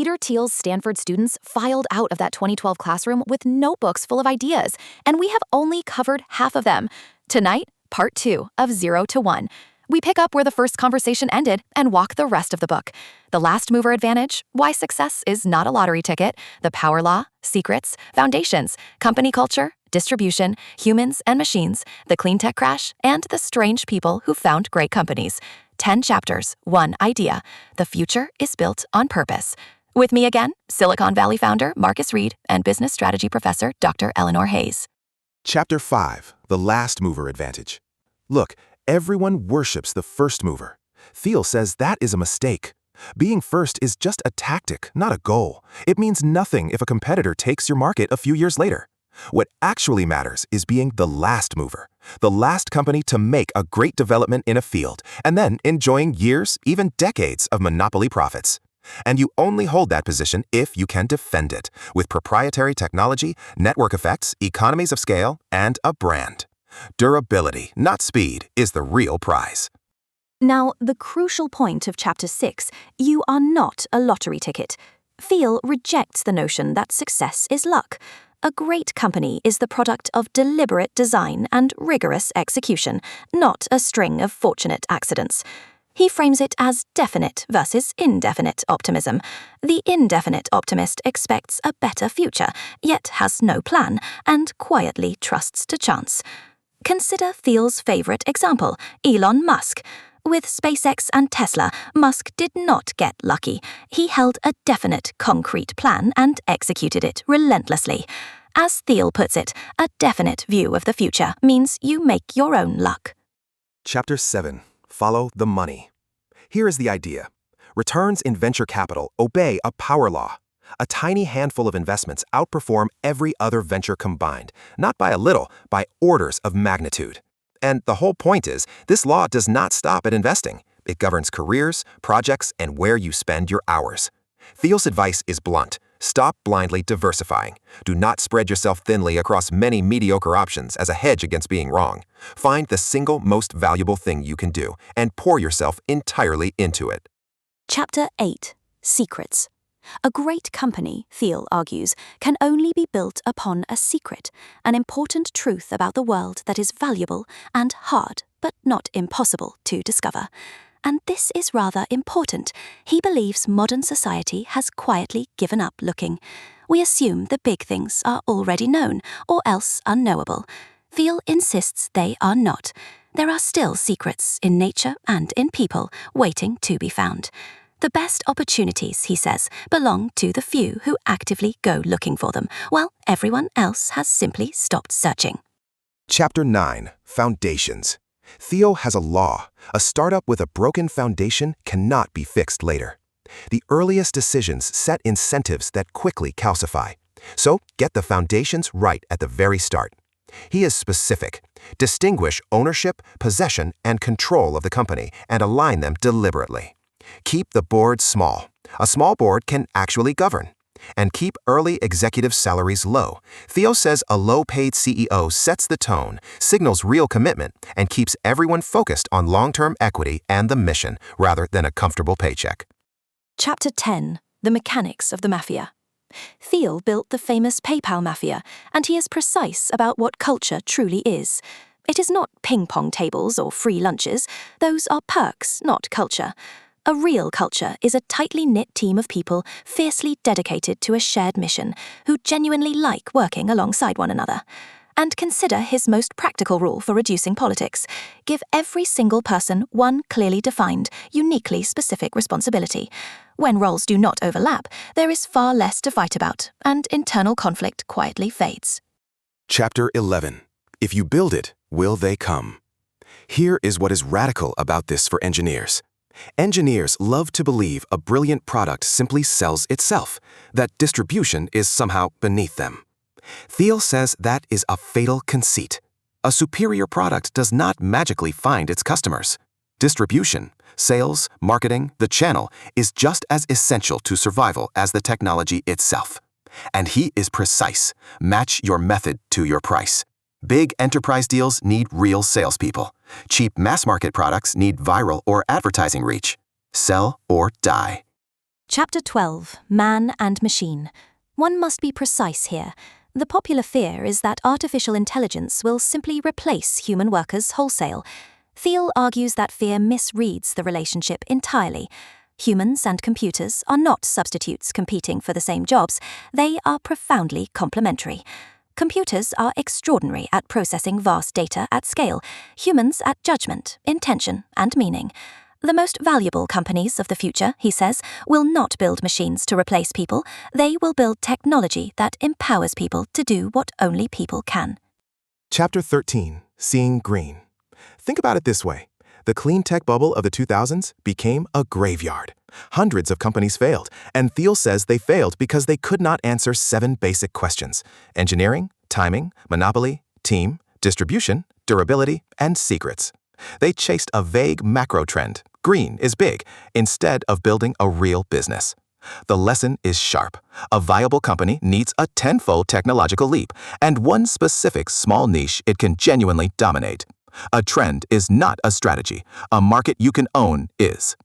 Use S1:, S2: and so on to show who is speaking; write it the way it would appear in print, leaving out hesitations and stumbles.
S1: Peter Thiel's Stanford students filed out of that 2012 classroom with notebooks full of ideas, and we have only covered half of them. Tonight, part 2 of 0 to 1. We pick up where the first conversation ended and walk the rest of the book. The last mover advantage, why success is not a lottery ticket, the power law, secrets, foundations, company culture, distribution, humans and machines, the clean tech crash, and the strange people who found great companies. 10 chapters, 1 idea. The future is built on purpose. With me again, Silicon Valley founder Marcus Reed and business strategy professor Dr. Eleanor Hayes.
S2: Chapter 5, The Last Mover Advantage. Look, everyone worships the first mover. Thiel says that is a mistake. Being first is just a tactic, not a goal. It means nothing if a competitor takes your market a few years later. What actually matters is being the last mover, the last company to make a great development in a field, and then enjoying years, even decades of monopoly profits. And you only hold that position if you can defend it, with proprietary technology, network effects, economies of scale, and a brand. Durability, not speed, is the real prize.
S1: Now, the crucial point of Chapter 6, you are not a lottery ticket. Thiel rejects the notion that success is luck. A great company is the product of deliberate design and rigorous execution, not a string of fortunate accidents. He frames it as definite versus indefinite optimism. The indefinite optimist expects a better future, yet has no plan, and quietly trusts to chance. Consider Thiel's favorite example, Elon Musk. With SpaceX and Tesla, Musk did not get lucky. He held a definite, concrete plan and executed it relentlessly. As Thiel puts it, a definite view of the future means you make your own luck.
S2: Chapter 7, Follow the Money. Here is the idea. Returns in venture capital obey a power law. A tiny handful of investments outperform every other venture combined, not by a little, by orders of magnitude. And the whole point is, this law does not stop at investing. It governs careers, projects, and where you spend your hours. Thiel's advice is blunt. Stop blindly diversifying. Do not spread yourself thinly across many mediocre options as a hedge against being wrong. Find the single most valuable thing you can do and pour yourself entirely into it.
S1: Chapter 8, Secrets. A great company, Thiel argues, can only be built upon a secret, an important truth about the world that is valuable and hard, but not impossible to discover. And this is rather important. He believes modern society has quietly given up looking. We assume the big things are already known, or else unknowable. Thiel insists they are not. There are still secrets in nature and in people waiting to be found. The best opportunities, he says, belong to the few who actively go looking for them, while everyone else has simply stopped searching.
S2: Chapter 9, Foundations. Thiel has a law. A startup with a broken foundation cannot be fixed later. The earliest decisions set incentives that quickly calcify. So get the foundations right at the very start. He is specific. Distinguish ownership, possession, and control of the company and align them deliberately. Keep the board small. A small board can actually govern. And keep early executive salaries low. Thiel says a low-paid CEO sets the tone, signals real commitment, and keeps everyone focused on long-term equity and the mission rather than a comfortable paycheck.
S1: Chapter 10, The Mechanics of the Mafia. Thiel built the famous PayPal mafia, and he is precise about what culture truly is. It is not ping-pong tables or free lunches. Those are perks, not culture. A real culture is a tightly knit team of people fiercely dedicated to a shared mission, who genuinely like working alongside one another. And consider his most practical rule for reducing politics. Give every single person one clearly defined, uniquely specific responsibility. When roles do not overlap, there is far less to fight about, and internal conflict quietly fades.
S2: Chapter 11. If you build it, will they come? Here is what is radical about this for engineers. Engineers love to believe a brilliant product simply sells itself, that distribution is somehow beneath them. Thiel says that is a fatal conceit. A superior product does not magically find its customers. Distribution, sales, marketing, the channel is just as essential to survival as the technology itself. And he is precise. Match your method to your price. Big enterprise deals need real salespeople. Cheap mass market products need viral or advertising reach. Sell or die.
S1: Chapter 12, Man and Machine. One must be precise here. The popular fear is that artificial intelligence will simply replace human workers wholesale. Thiel argues that fear misreads the relationship entirely. Humans and computers are not substitutes competing for the same jobs. They are profoundly complementary. Computers are extraordinary at processing vast data at scale, humans at judgment, intention, and meaning. The most valuable companies of the future, he says, will not build machines to replace people. They will build technology that empowers people to do what only people can.
S2: Chapter 13, Seeing Green. Think about it this way. The clean tech bubble of the 2000s became a graveyard. Hundreds of companies failed, and Thiel says they failed because they could not answer 7 basic questions: engineering, timing, monopoly, team, distribution, durability, and secrets. They chased a vague macro trend, green is big, instead of building a real business. The lesson is sharp. A viable company needs a tenfold technological leap, and one specific small niche it can genuinely dominate. A trend is not a strategy. A market you can own is.